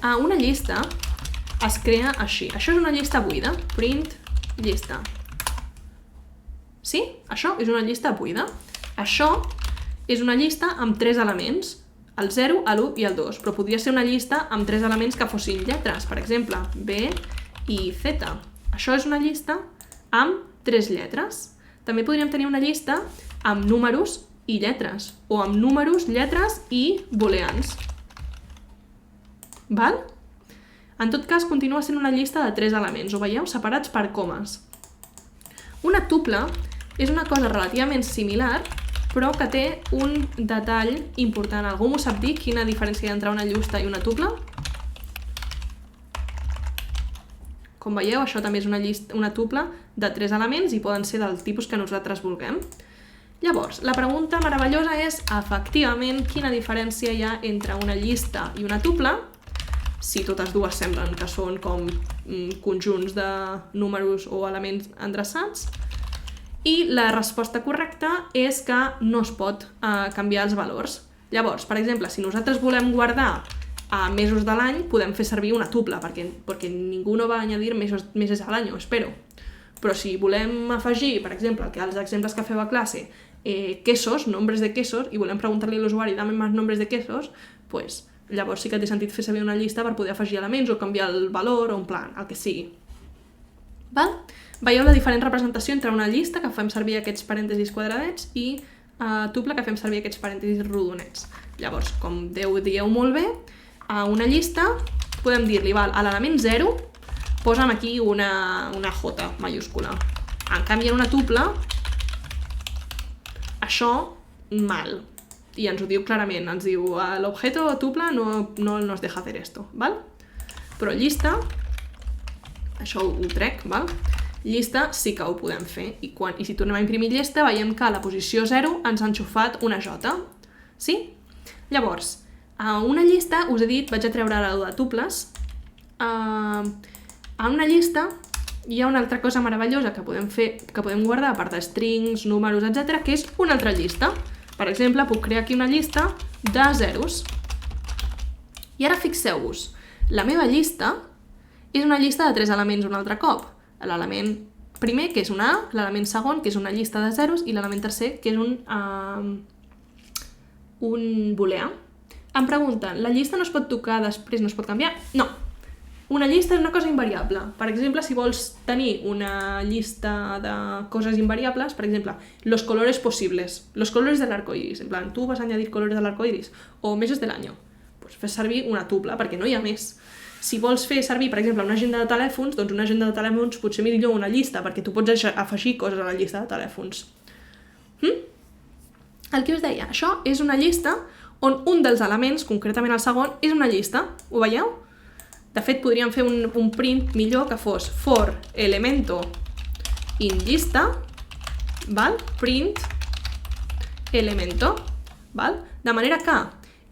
Una llista es crea així. Això és una llista buida. Print llista. Sí? Això és una llista buida. Això és una llista amb 3 elements, el 0, l'1 i el 2, però podria ser una llista amb 3 elements que fossin lletres, per exemple, B i Z. Això és una llista amb 3 lletres. També podríem tenir una llista amb números i lletres, o amb números, lletres i booleans. Val? En tot cas, continua sent una llista de 3 elements, ho veieu? Separats per comes. Una tuple és una cosa relativament similar, però que té un detall important. Algú m'ho sap dir quina diferència hi ha entre una llista i una tuple? Com veieu, això també és una tuple de 3 elements i poden ser del tipus que nosaltres vulguem. Llavors, la pregunta meravellosa és, efectivament, quina diferència hi ha entre una llista i una tuple, si totes dues semblen que són com conjunts de números o elements endreçats, i la resposta correcta és que no es pot canviar els valors. Llavors, per exemple, si nosaltres volem guardar mesos de l'any, podem fer servir una tuple, perquè ningú no va añadir meses a l'any, espero. Però si volem afegir, per exemple, que als exemples que feu a classe, quesos, nombres de quesos, i volem preguntar-li a l'usuari, dame más nombres de quesos, pues, llavors sí que té sentit fer servir una llista per poder afegir elements o canviar el valor o un plan, el que sigui. Val? Veieu la diferent representació entre una llista, que fem servir aquests parèntesis quadradets, i tuple, que fem servir aquests parèntesis rodonets. Llavors, com dieu molt bé, a una llista podem dir-li, a l'element 0, posa'm aquí una J mayúscula. En canvi, en una tuple, això, mal. I ens ho diu clarament, ens diu, l'objeto tuple no nos deja hacer esto, val? Però llista, això ho trec, val? Llista sí que ho podem fer, i si tornem a imprimir llista veiem que a la posició 0 ens ha enxufat una J, sí? Llavors, a una llista, us he dit, vaig a treure ara de tuples, a una llista hi ha una altra cosa meravellosa que podem guardar a part de strings, números, etc., que és una altra llista. Per exemple, puc crear aquí una llista de zeros. I ara fixeu-vos, la meva llista és una llista de 3 elements un altre cop. L'element primer, que és una A, l'element segon, que és una llista de zeros, i l'element tercer, que és un booleà. Em pregunten, la llista no es pot tocar després, no es pot canviar? No. Una llista és una cosa invariable. Per exemple, si vols tenir una llista de coses invariables, per exemple, los colores posibles, los colores del arco iris, en plan, tu vas a añadir colores del arco iris, o meses del año, pues fes servir una tuple, perquè no hi ha més. Si vols fer servir, per exemple, una agenda de telèfons, doncs una agenda de telèfons potser millor una llista, perquè tu pots afegir coses a la llista de telèfons. El que us deia, això és una llista on un dels elements, concretament el segon, és una llista. Ho veieu? De fet, podríem fer un print millor que fos for elemento in llista, val? Print elemento, val? De manera que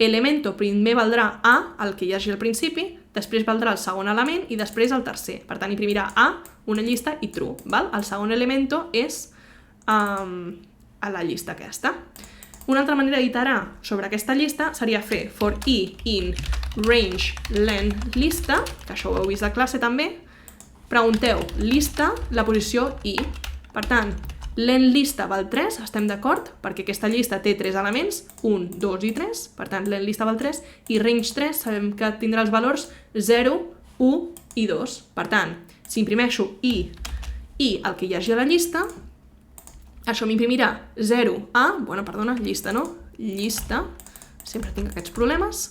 elemento primer valdrà A, el que hi hagi al principi, després valdrà el segon element i després el tercer. Per tant, imprimirà A, una llista i true, val? El segon elemento és a la llista aquesta. Una altra manera d'iterar sobre aquesta llista seria fer for i in range len lista, que això ho heu vist a classe també, pregunteu lista, la posició i. Per tant, len lista val 3, estem d'acord? Perquè aquesta llista té 3 elements, 1, 2 i 3, per tant, len lista val 3, i range 3 sabem que tindrà els valors 0, 1 i 2. Per tant, si imprimeixo i el que hi hagi a la llista, això m'imprimirà 0A, llista no? Llista, sempre tinc aquests problemes,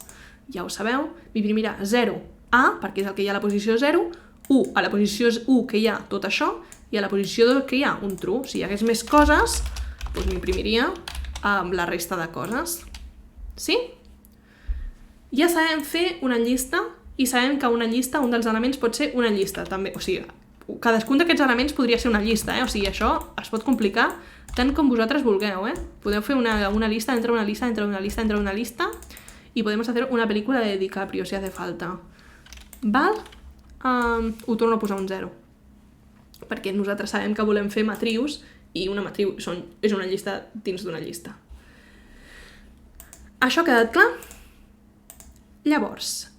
ja ho sabeu, m'imprimirà 0A, perquè és el que hi ha a la posició 0, 1 a la posició 1 que hi ha tot això, i a la posició 2 que hi ha un true. Si hi hagués més coses, doncs m'imprimiria amb la resta de coses. Sí? Ja sabem fer una llista, i sabem que una llista, un dels elements pot ser una llista, també, o sigui, cadascun d'aquests elements podria ser una llista, o sigui, això es pot complicar tant com vosaltres vulgueu, Podeu fer una lista entre una lista, entre una lista, entre una lista, y podemos hacer una pel·lícula de DiCaprio, si hace falta. Val? Ho torno a posar un 0. Perquè nosaltres sabem que volem fer matrius, i una matriu és una llista dins d'una llista. Això ha quedat clar? Llavors,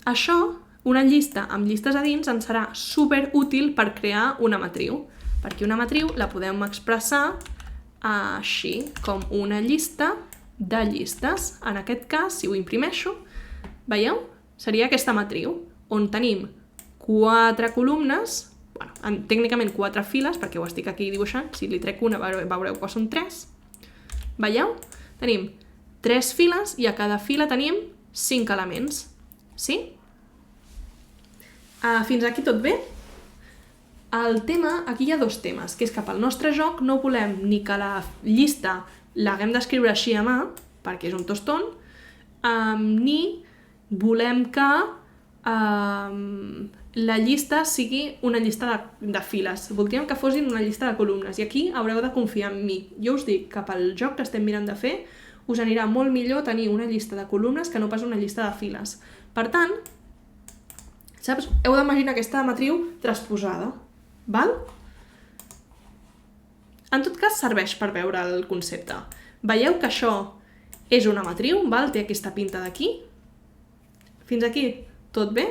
això, una llista amb llistes a dins, ens serà super útil per crear una matriu, perquè una matriu la podem expressar així, com una llista de llistes. En aquest cas, si ho imprimeixo, veieu? Seria aquesta matriu, on tenim 4 columnes, tècnicament 4 files, perquè ho estic aquí dibuixant, si li trec una veureu que són 3. Veieu? Tenim 3 files i a cada fila tenim 5 elements. Sí? Fins aquí tot bé? El tema, aquí hi ha 2 temes, que és que pel nostre joc no volem ni que la llista l'haguem d'escriure així a mà, perquè és un toston, ni volem que la llista sigui una llista de files. Voldríem que fossin una llista de columnes, i aquí haureu de confiar en mi. Jo us dic que pel joc que estem mirant de fer, us anirà molt millor tenir una llista de columnes que no pas una llista de files. Per tant, saps? Heu d'imaginar aquesta matriu transposada, val? En tot cas, serveix per veure el concepte. Veieu que això és una matriu, val? Té aquesta pinta d'aquí. Fins aquí, tot bé?